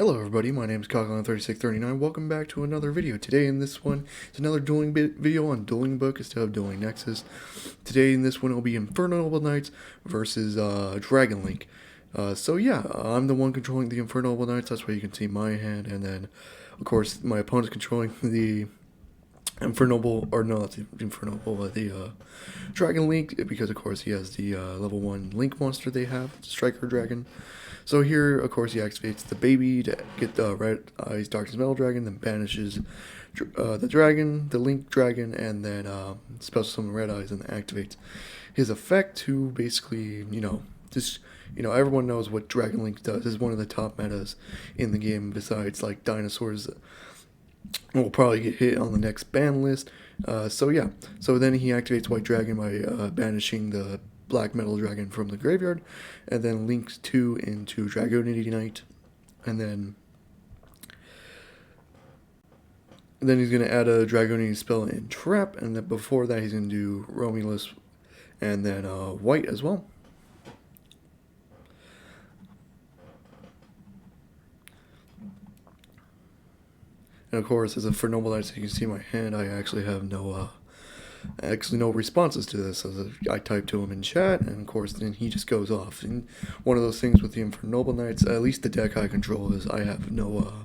Hello everybody, my name is Coglin3639. Welcome back to another video. Today in this one is another dueling video on Dueling Book instead of Dueling Nexus. Today in this one it will be Infernoble Knights versus Dragon Link. So yeah, I'm the one controlling the Infernoble Knights, that's why you can see my hand, and then of course my opponent's controlling the Infernoble, or no, not the Infernoble, the Dragon Link, because of course he has the level 1 Link monster they have, Striker Dragon. So here, of course, he activates the baby to get the Red Eyes Darkness Metal Dragon, then banishes the dragon, the Link Dragon, and then special summon Red Eyes and activates his effect to basically, everyone knows what Dragon Link does. It's one of the top metas in the game besides, like, dinosaurs will probably get hit on the next ban list. So yeah, so then he activates White Dragon by banishing the Black Metal Dragon from the graveyard, and then links 2 into Dragonity Knight, and then he's going to add a Dragonity spell in Trap, and then before that he's going to do Romulus, and then White as well. And of course, as a Infernoble Knight, so you can see my hand, I actually have no responses to this. I type to him in chat, and of course then he just goes off. And one of those things with the Infernoble Knights, at least the deck I control, is I have no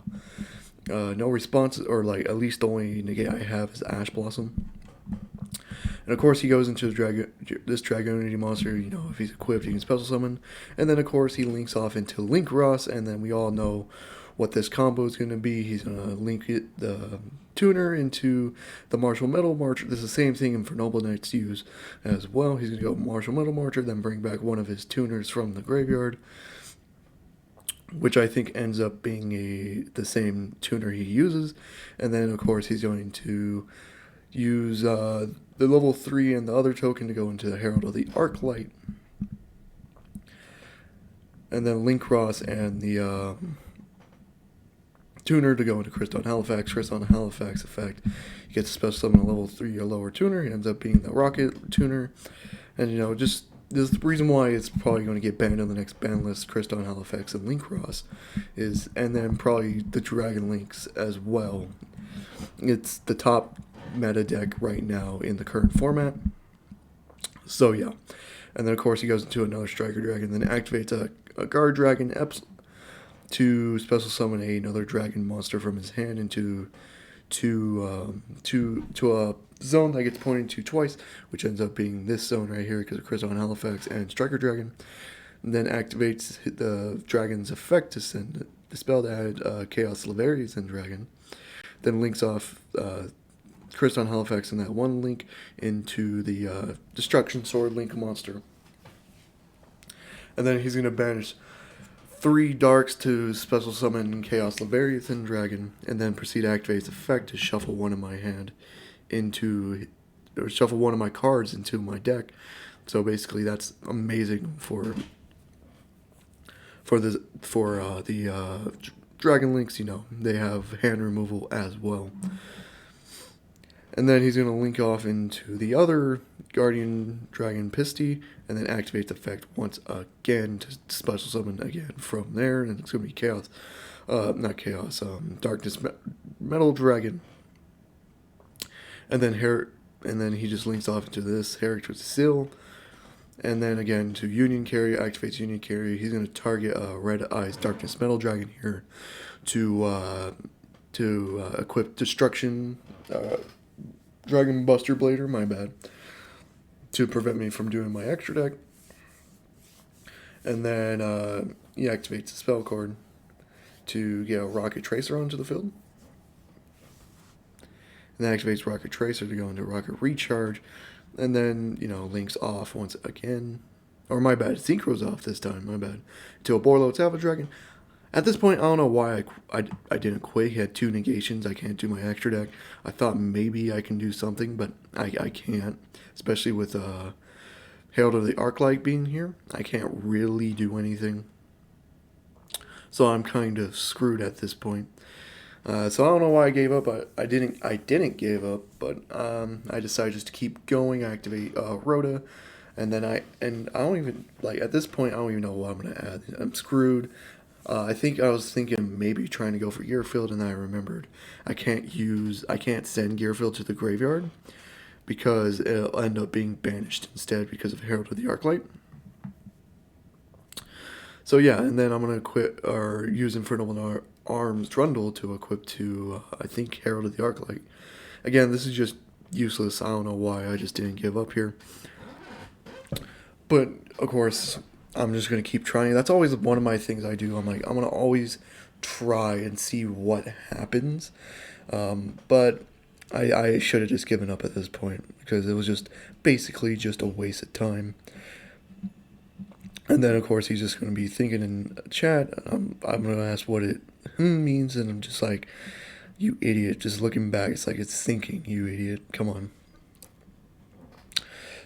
responses, or like at least the only negate I have is Ash Blossom. And of course he goes into this Dragonity monster, if he's equipped he can special summon, and then of course he links off into Link Ross, and then we all know what this combo is going to be. He's going to link the tuner into the Martial Metal Marcher. This is the same thing Infernoble Knights use as well. He's going to go Martial Metal Marcher, then bring back one of his tuners from the graveyard, which I think ends up being the same tuner he uses. And then of course he's going to use the level 3 and the other token to go into the Herald of the Arclight, and then Link Ross and the tuner to go into Kriston Halifax. Kriston Halifax effect, he gets a special summon a level 3 or lower tuner. He ends up being the Rocket tuner, and just there's the reason why it's probably going to get banned on the next ban list. Kriston Halifax and Link Ross and then probably the Dragon Links as well. It's the top meta deck right now in the current format. So yeah, and then of course he goes into another Striker Dragon, then activates a Guard Dragon to special summon another dragon monster from his hand into a zone that gets pointed to twice, which ends up being this zone right here because of Kriston Halifax and Striker Dragon. And then activates the dragon's effect to send the spell to add Chaos Leviathan Dragon. Then links off Kriston Halifax and that one link into the Destruction Sword Link monster. And then he's going to banish 3 darks to special summon Chaos Leviathan Dragon, and then proceed to activate its effect to shuffle one of my shuffle one of my cards into my deck. So basically, that's amazing for the Dragon Links. They have hand removal as well. And then he's going to link off into the other Guardian Dragon Pisty, and then activate the effect once again to special summon again from there, and it's going to be Chaos, Darkness Metal Dragon. And then he just links off into this Herrick with Seal, and then again to Union Carry, activates Union Carry. He's going to target Red Eyes Darkness Metal Dragon here to equip Destruction. Dragon Buster Blader, my bad, to prevent me from doing my extra deck. And then he activates the spell card to get a Rocket Tracer onto the field. And then activates Rocket Tracer to go into Rocket Recharge. And then, links off once again. Or my bad, Synchro's off this time, my bad. To a Borlo Savage Dragon. At this point, I don't know why I didn't quit. He had 2 negations. I can't do my extra deck. I thought maybe I can do something, but I can't. Especially with Herald of the Arclight being here. I can't really do anything. So I'm kind of screwed at this point. So I don't know why I gave up. I didn't give up, but I decided just to keep going, activate Rhoda. And then I don't even, at this point, I don't even know what I'm going to add. I'm screwed. I think I was thinking maybe trying to go for Gearfield, and then I remembered I can't send Gearfield to the graveyard because it'll end up being banished instead because of Herald of the Arclight. So yeah, and then I'm gonna quit or use Infernoble Arms Drundle to equip to I think Herald of the Arclight. Again, this is just useless. I don't know why I just didn't give up here. But of course, I'm just gonna keep trying. That's always one of my things I do. I'm gonna always try and see what happens. But I should have just given up at this point because it was just basically just a waste of time. And then, of course, he's just going to be thinking in chat. I'm going to ask what it means, and I'm just like, you idiot. Just looking back, it's like it's thinking, you idiot. Come on.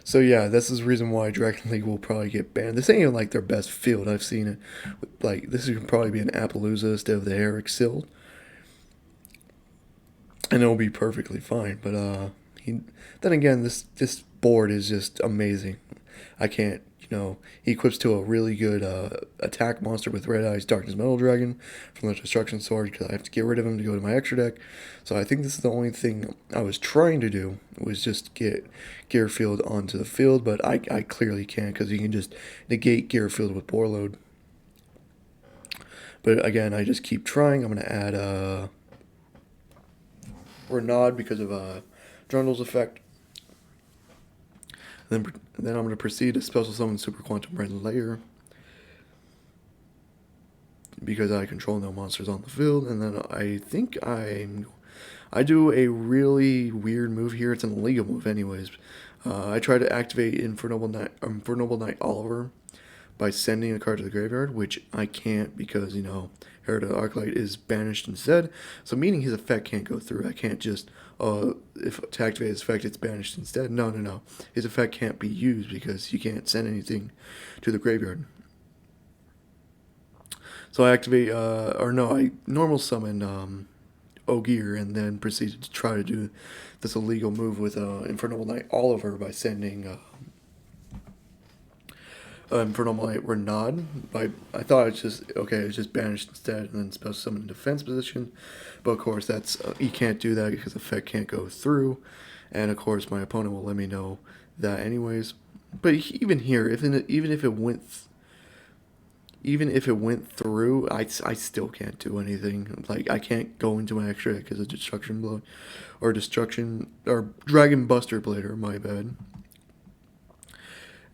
So, yeah, this is the reason why Dragon League will probably get banned. This ain't even like their best field. I've seen it. Like, this could probably be an Appaloosa instead of the Herrick Sill. And it'll be perfectly fine. But, then again, this board is just amazing. I can't. He equips to a really good attack monster with Red Eyes Darkness Metal Dragon from the Destruction Sword because I have to get rid of him to go to my extra deck. So I think this is the only thing I was trying to do was just get Gearfield onto the field, but I clearly can't because you can just negate Gearfield with Boarload. But again, I just keep trying. I'm going to add Renaud because of Drundle's effect. Then I'm going to proceed to special summon Super Quantum Red Layer because I control no monsters on the field. And then I think I do a really weird move here. It's an illegal move anyways. I try to activate Infernoble Knight Oliver by sending a card to the graveyard, which I can't because, Herald of the Arclight is banished instead. So meaning his effect can't go through. I can't just, if to activate his effect, it's banished instead. No. His effect can't be used because you can't send anything to the graveyard. So I activate, I normal summon Ogier and then proceeded to try to do this illegal move with Infernoble Knight Oliver by sending Infernoble Knight Renaud. I thought it's just banished instead and then special summon in defense position. But of course that's you can't do that because the effect can't go through. And of course my opponent will let me know that anyways. But even here, even if it went through, I still can't do anything. Like, I can't go into my extra because of Destruction Blow. Or Dragon Buster Blader, my bad.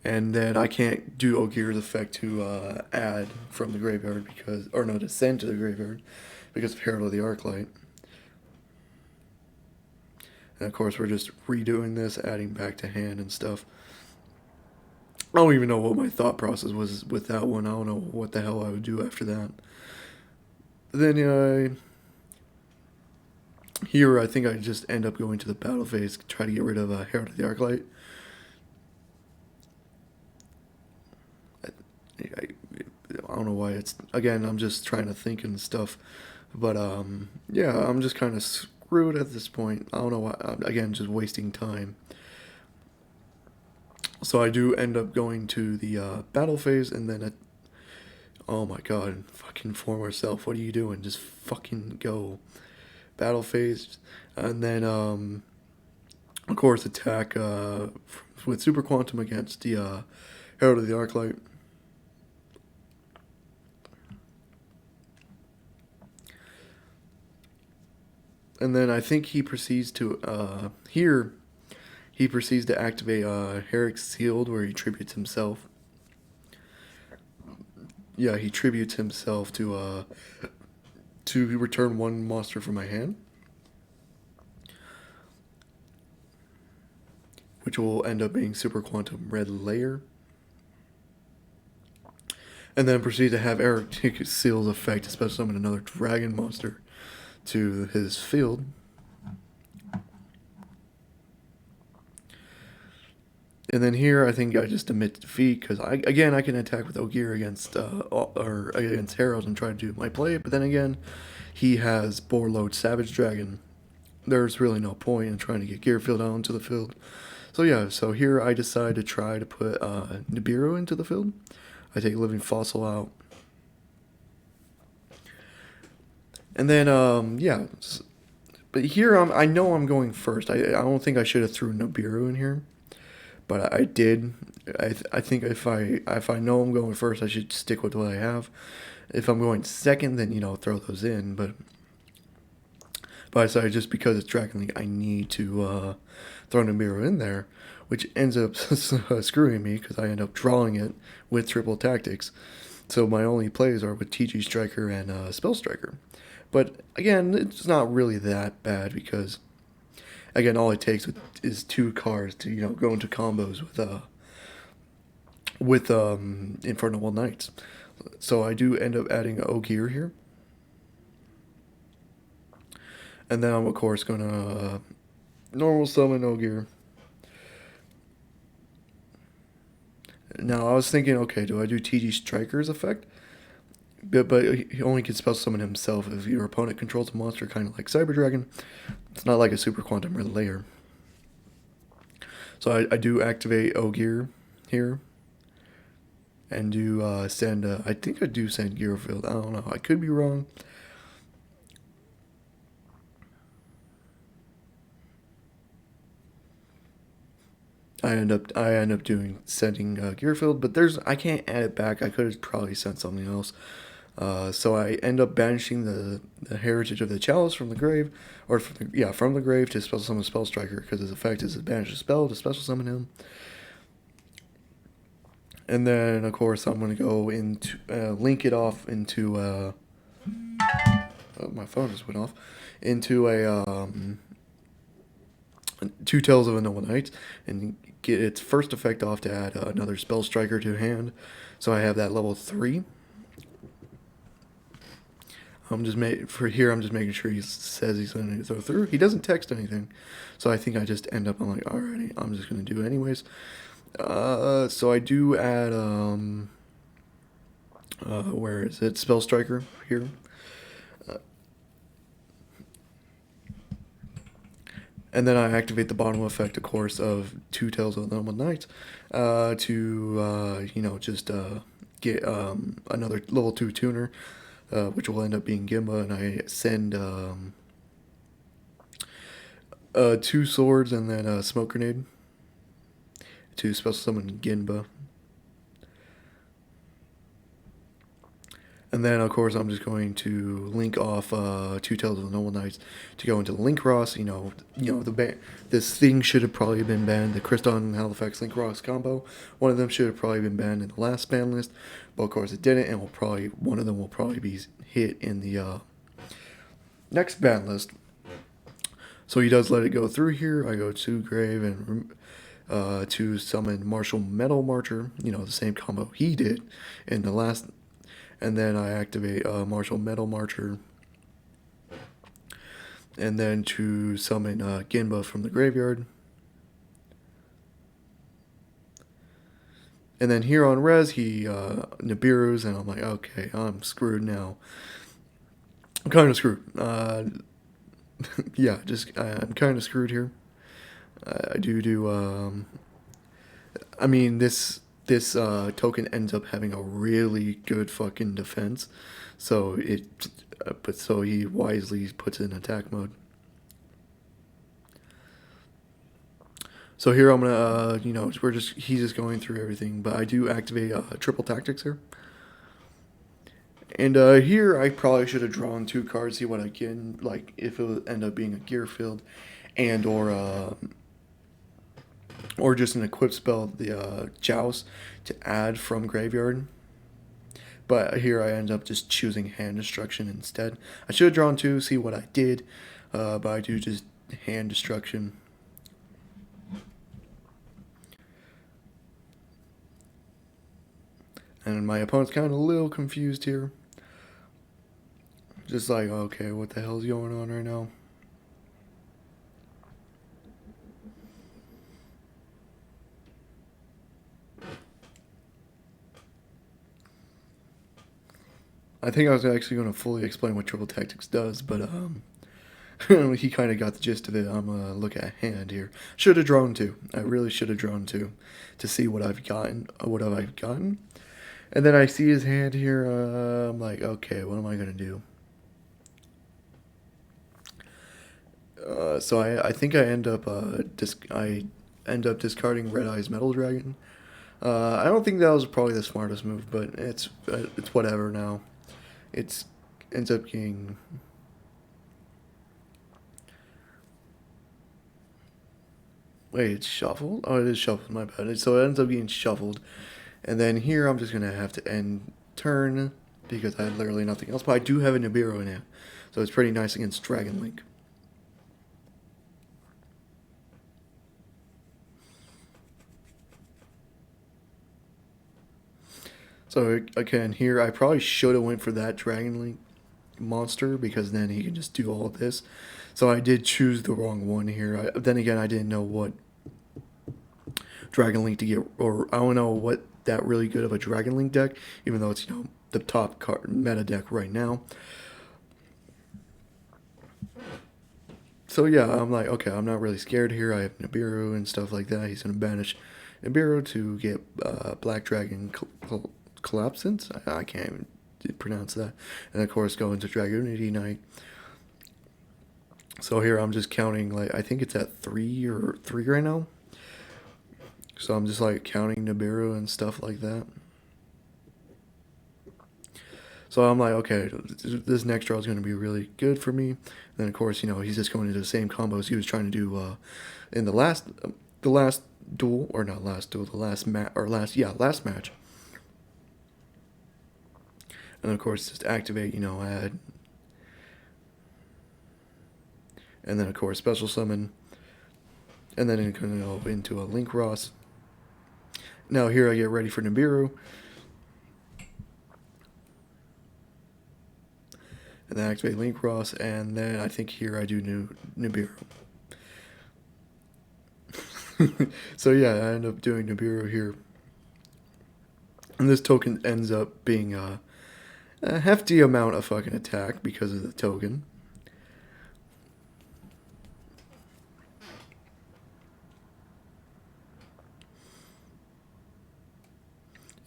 And then I can't do Ogier's effect to add from the graveyard to send to the graveyard because of Herald of the Arclight. And of course we're just redoing this, adding back to hand and stuff. I don't even know what my thought process was with that one. I don't know what the hell I would do after that. Then here I think I just end up going to the battle phase, try to get rid of Herald of the Arclight. I don't know why I'm just trying to think and stuff. But yeah, I'm just kind of screwed at this point. I don't know why. Again, just wasting time. So I do end up going to the battle phase, and then oh my god, fucking former self, what are you doing? Just fucking go. Battle phase, and then of course attack with Super Quantum against the Herald of the Arclight. And then I think he proceeds to He proceeds to activate Herrick's Shield, where he tributes himself. Yeah, he tributes himself to return one monster from my hand, which will end up being Super Quantum Red Layer. And then proceed to have Herrick's Shield's effect to special summon another dragon monster to his field. And then here, I think I just admit defeat because I can attack with Ogier against Herald and try to do my play. But then again, he has Boarload Savage Dragon. There's really no point in trying to get Gearfield out into the field. So yeah, so here I decide to try to put Nibiru into the field. I take Living Fossil out. And then, yeah. But here, I know I'm going first. I don't think I should have threw Nibiru in here, but I did. I think if I know I'm going first, I should stick with what I have. If I'm going second, then throw those in. But I decided just because it's Dragon League, I need to throw Nibiru in there, which ends up screwing me because I end up drawing it with triple tactics. So my only plays are with TG Striker and Spell Striker. But again, it's not really that bad because again, all it takes is 2 cards to go into combos with Infernoble Knights. So I do end up adding Ogier here, and then I'm of course gonna normal summon Ogier. Now I was thinking, okay, do I do TG Striker's effect? But he only can spell summon himself if your opponent controls a monster, kind of like Cyber Dragon. It's not like a Super Quantum Relayer. So I do activate Ogier here, and do send. I think I do send Gearfield. I don't know. I could be wrong. I end up doing sending Gearfield, but I can't add it back. I could have probably sent something else. So I end up banishing the Heritage of the Chalice from the grave, or from the grave to special summon Spell Striker, because his effect is to banish a spell to special summon him. And then of course I'm gonna go into link it off into oh, my phone just went off into a Two Tales of a Noble Knight and get its first effect off to add another Spell Striker to hand. So I have that level 3. I'm just making sure he says he's going to throw through. He doesn't text anything, so I think I just end up. I'm like, alrighty, I'm just going to do it anyways. So I do add where is it? Spell Striker here. And then I activate the bottom effect, of course, of Two Tales of the Noble Knight to just get another level 2 tuner. Which will end up being Gimba, and I send 2 swords and then a smoke grenade to special summon Gimba. And then, of course, I'm just going to link off Two Tales of the Noble Knights to go into Link Ross. This thing should have probably been banned. The Kriston and Halifax Link Ross combo. One of them should have probably been banned in the last ban list, but of course it didn't, and one of them will probably be hit in the next ban list. So he does let it go through here. I go to Grave and to summon Martial Metal Marcher. The same combo he did in the last. And then I activate Martial Metal Marcher. And then to summon Ginba from the graveyard. And then here on Res, he Nibiru's, and I'm like, okay, I'm screwed now. I'm kind of screwed. Yeah, I'm kind of screwed here. I do. I mean, this token ends up having a really good fucking defense, so he wisely puts it in attack mode. So here I'm gonna he's just going through everything, but I do activate triple tactics here. And here I probably should have drawn 2 cards, see what I can, like if it would end up being a gear field and or just an equip spell, the Joust, to add from graveyard. But here I end up just choosing Hand Destruction instead. I should have drawn 2, see what I did, but I do just Hand Destruction. And my opponent's kind of a little confused here. Just like, okay, what the hell's going on right now? I think I was actually going to fully explain what Triple Tactics does, but he kind of got the gist of it. I'm going to look at hand here. Should have drawn 2. I really should have drawn 2 to see what I've gotten. And then I see his hand here. I'm like, okay, what am I going to do? So I think I end up discarding Red Eye's Metal Dragon. I don't think that was probably the smartest move, but it's whatever now. It's ends up getting. Wait, it's shuffled? Oh, it is shuffled, my bad. So it ends up getting shuffled. And then here I'm just going to have to end turn because I had literally nothing else. But I do have a Nibiru in it. So it's pretty nice against Dragon Link. So again, here I probably should have went for that Dragon Link monster because then he can just do all of this. So I did choose the wrong one here. Then again, I didn't know what Dragon Link to get, or I don't know what that really good of a Dragon Link deck, even though it's the top card meta deck right now. So yeah, I'm like, okay, I'm not really scared here. I have Nibiru and stuff like that. He's gonna banish Nibiru to get Black Dragon Collapsance. I can't even pronounce that. And of course, go into Dragonity Knight. So here I'm just counting, like, I think it's at 3 right now. So I'm just like counting Nibiru and stuff like that. So I'm like, okay, this next draw is going to be really good for me. And then of course, he's just going into the same combos he was trying to do in the last duel, or not last duel, the last match, or last match. And of course, just activate, add. And then of course, special summon. And then it's going to go into a Link Ross. Now here I get ready for Nibiru. And then activate Link Ross, and then I think here I do Nibiru. So yeah, I end up doing Nibiru here. And this token ends up being a hefty amount of fucking attack because of the token.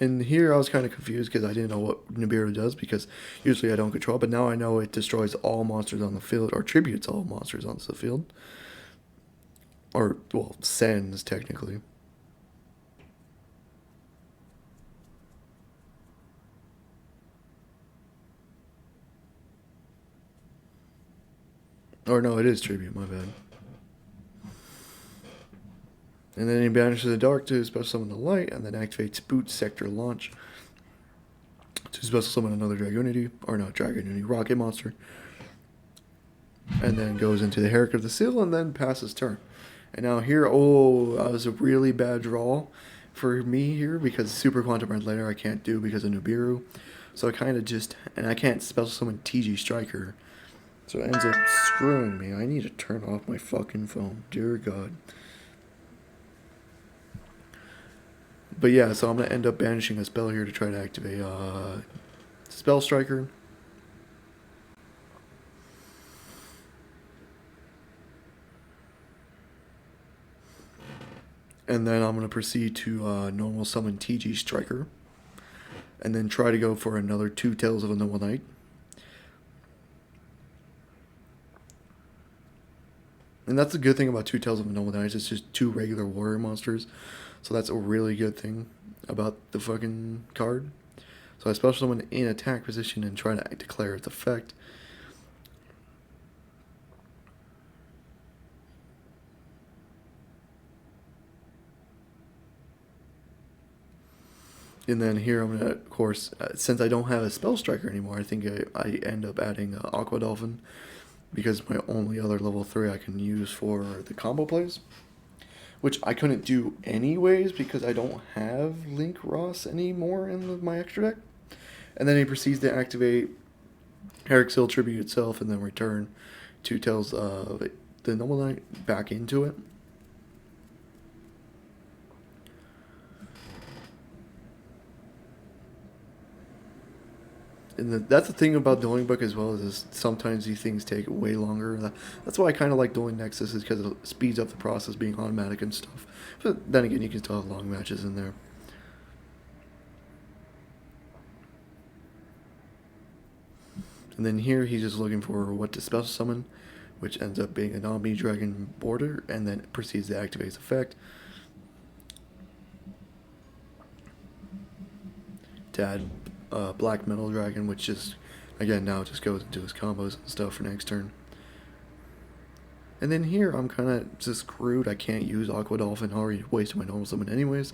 And here I was kind of confused because I didn't know what Nibiru does because usually I don't control, but now I know it destroys all monsters on the field, or tributes all monsters on the field. Or, well, sends, technically. Or no, it is tribute, my bad. And then he banishes the dark to special summon the light, and then activates Boot Sector Launch to special summon another Dragonity, or not Dragonity, Rocket Monster. And then goes into the Herrick of the Seal, and then passes turn. And now here, that was a really bad draw for me here, because Super Quantum Red later I can't do because of Nibiru. So I kind of just, and I can't special summon TG Striker. So it ends up screwing me. I need to turn off my fucking phone. Dear God. But yeah, so I'm going to end up banishing a spell here to try to activate Spell Striker. And then I'm going to proceed to normal summon TG Striker. And then try to go for another 2 Tails of a Noble Knight. And that's the good thing about 2 Tails of a Noble Knight. It's just 2 regular warrior monsters. So that's a really good thing about the fucking card. So I special summon in attack position and try to declare its effect. And then here I'm going to, of course, since I don't have a Spell Striker anymore, I think I end up adding Aqua Dolphin. Because my only other level 3 I can use for the combo plays. Which I couldn't do anyways because I don't have Link Ross anymore in my extra deck. And then he proceeds to activate Herrick Seal Tribute itself and then return 2 Tails of the Noble Knight back into it. And that's the thing about Dueling Book as well, is sometimes these things take way longer. That's why I kind of like Dueling Nexus, is because it speeds up the process being automatic and stuff. But then again, you can still have long matches in there. And then here he's just looking for what to special summon, which ends up being an Omni Dragon border, and then it proceeds to activate its effect to add Black Metal Dragon, which just, again, now just goes into his combos and stuff for next turn. And then here, I'm kind of just screwed. I can't use Aqua Dolphin, already wasted my normal summon anyways,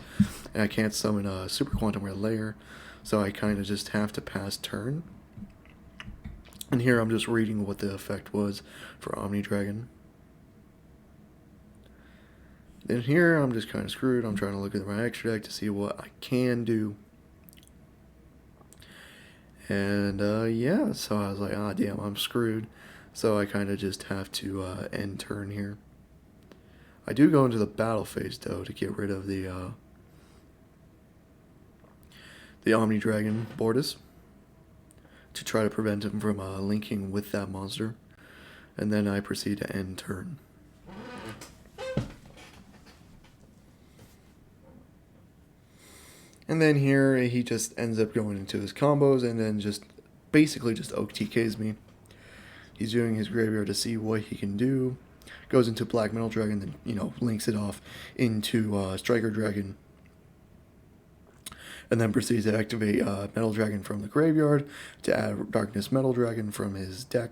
and I can't summon a Super Quantum Red Layer, so I kind of just have to pass turn. And here I'm just reading what the effect was for Omni Dragon. Then here I'm just kind of screwed. I'm trying to look at my extra deck to see what I can do. And yeah, so I was like, ah, damn, I'm screwed. So I kind of just have to end turn here. I do go into the battle phase though to get rid of the Omni Dragon Bortus, to try to prevent him from linking with that monster, and then I proceed to end turn. And then here he just ends up going into his combos and then just basically just OTKs me. He's doing his graveyard to see what he can do. Goes into Black Metal Dragon, then, you know, links it off into Striker Dragon. And then proceeds to activate Metal Dragon from the graveyard to add Darkness Metal Dragon from his deck.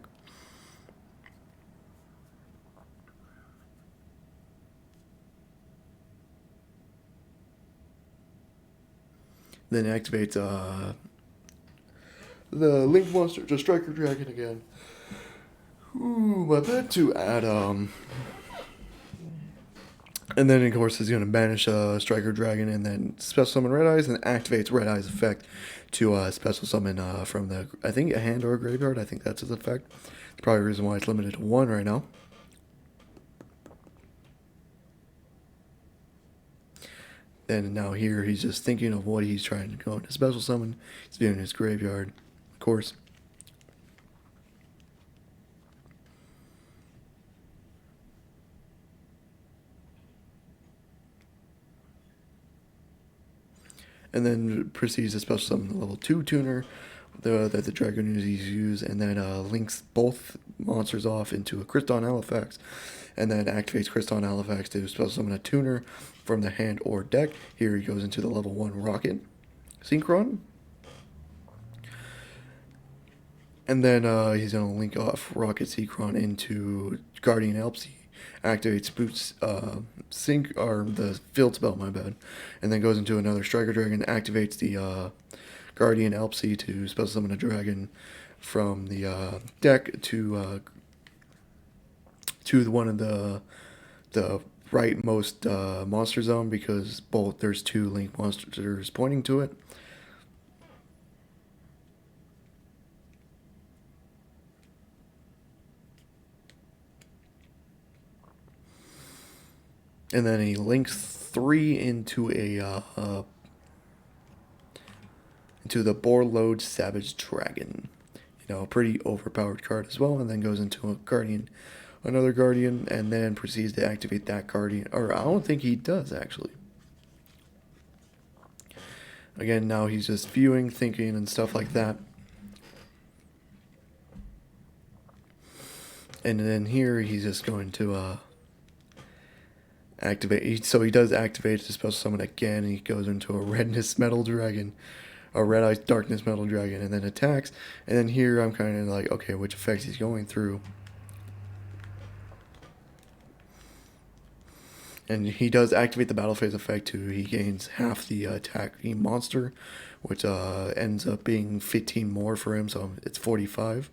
Then activates the Link Monster to Striker Dragon again. Ooh, my bad, to add and then of course he's gonna banish Striker Dragon and then special summon Red Eyes and activates Red Eyes effect to special summon from the, I think, a hand or a graveyard. I think that's his effect. That's probably the reason why it's limited to 1 right now. And now here he's just thinking of what he's trying to go into special summon. He's doing his graveyard, of course. And then proceeds to special summon the level 2 tuner that the Dragoonies use, and then links both monsters off into a Kriston Halifax, and then activates Kriston Halifax to special summon a tuner from the hand or deck. Here he goes into the level 1 Rocket Synchron. And then he's going to link off Rocket Synchron into Guardian Elpsy, activates Boots Sync, or the Field Spell, my bad, and then goes into another Striker Dragon, activates the Guardian Elpsy to special summon a dragon from the deck to one of the rightmost monster zone, because both there's 2 link monsters pointing to it. And then he links 3 into into the Borload Savage Dragon. You know, a pretty overpowered card as well, and then goes into a Guardian, another Guardian, and then proceeds to activate that Guardian. Or I don't think he does, actually. Again, now he's just viewing, thinking, and stuff like that. And then here he's just going to activate. So he does activate his special summon again. He goes into a Redness Metal Dragon, a Red Eyes Darkness Metal Dragon, and then attacks. And then here I'm kind of like, okay, which effects he's going through. And he does activate the battle phase effect too. He gains half the attacking monster, which ends up being 15 more for him, so it's 45.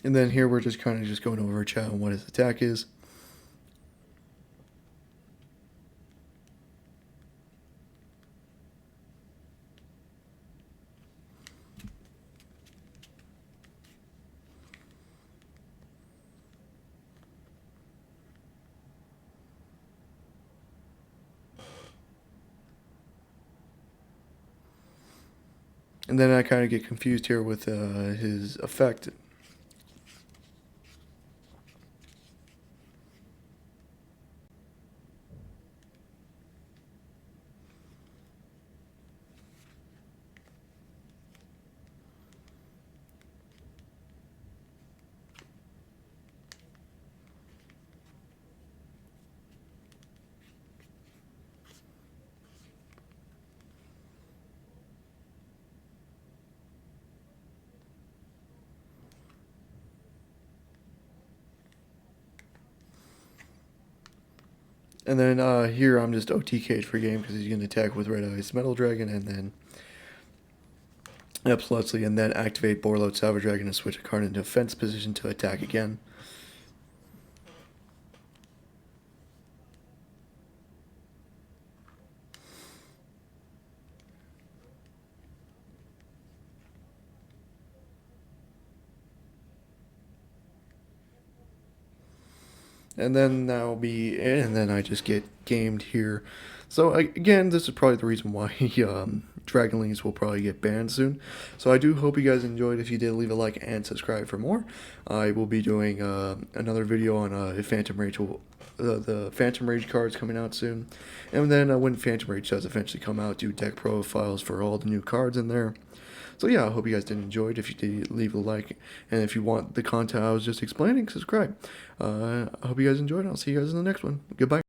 And then here we're just kind of just going over chat on what his attack is. And then I kind of get confused here with his effect. And then here I'm just OTK'd for game because he's going to attack with Red Eyes Metal Dragon and then up Slutzly and then activate Borload Salvage Dragon and switch a card into defense position to attack again. And then that'll be it, and then I just get gamed here. So again, this is probably the reason why Dragonlings will probably get banned soon. So I do hope you guys enjoyed. If you did, leave a like and subscribe for more. I will be doing another video on Phantom Rage. The Phantom Rage cards coming out soon, and then when Phantom Rage does eventually come out, do deck profiles for all the new cards in there. So yeah, I hope you guys did enjoy it. If you did, leave a like, and if you want the content I was just explaining, subscribe. I hope you guys enjoyed. I'll see you guys in the next one. Goodbye.